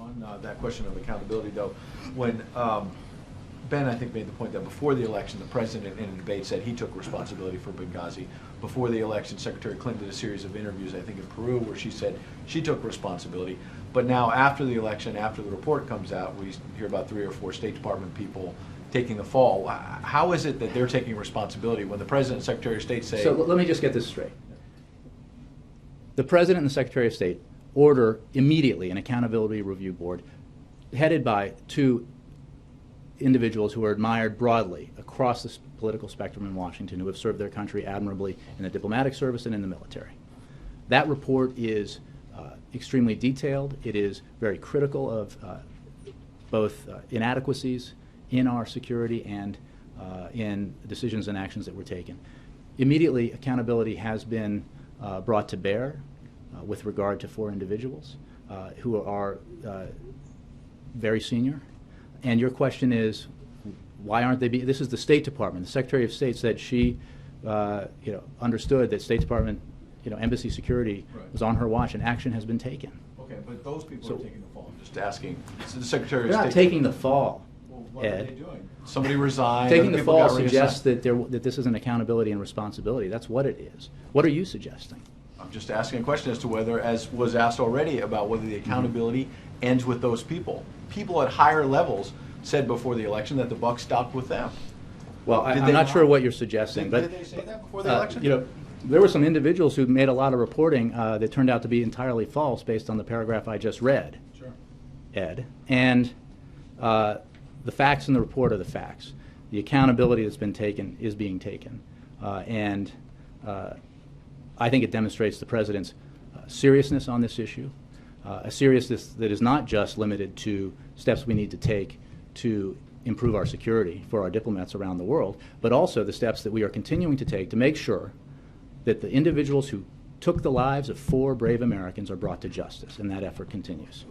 On that question of accountability, though, when Ben, I think, made the point that before the election, the president in a debate said he took responsibility for Benghazi. Before the election, Secretary Clinton did a series of interviews, I think, in Peru, where she said she took responsibility. But now, after the election, after the report comes out, we hear about 3 or 4 State Department people taking the fall. How is it that they're taking responsibility when the president and Secretary of State say... So let me just get this straight. The president and the Secretary of State order immediately an accountability review board headed by 2 individuals who are admired broadly across the political spectrum in Washington, who have served their country admirably in the diplomatic service and in the military. That report is extremely detailed. It is very critical of both inadequacies in our security and in decisions and actions that were taken. Immediately, accountability has been brought to bear with regard to 4 individuals who are very senior. And your question is, why aren't they being... This is the State Department. The Secretary of State said she understood that State Department embassy security was on her watch and action has been taken. Okay, but those people are taking the fall. I'm just asking. So the Secretary of They're State... not taking the fall, Well, what Ed. are they doing? Somebody resigned. Taking the fall got suggests that this is an accountability and responsibility. That's what it is. What are you suggesting? I'm just asking a question as to whether, as was asked already, about whether the accountability ends with those people. People at higher levels said before the election that the buck stopped with them. Well, I'm not sure what you're suggesting. Did they say that before the election? There were some individuals who made a lot of reporting that turned out to be entirely false based on the paragraph I just read, Sure. Ed. And the facts in the report are the facts. The accountability that's been taken is being taken. And I think it demonstrates the President's seriousness on this issue, a seriousness that is not just limited to steps we need to take to improve our security for our diplomats around the world, but also the steps that we are continuing to take to make sure that the individuals who took the lives of 4 brave Americans are brought to justice, and that effort continues.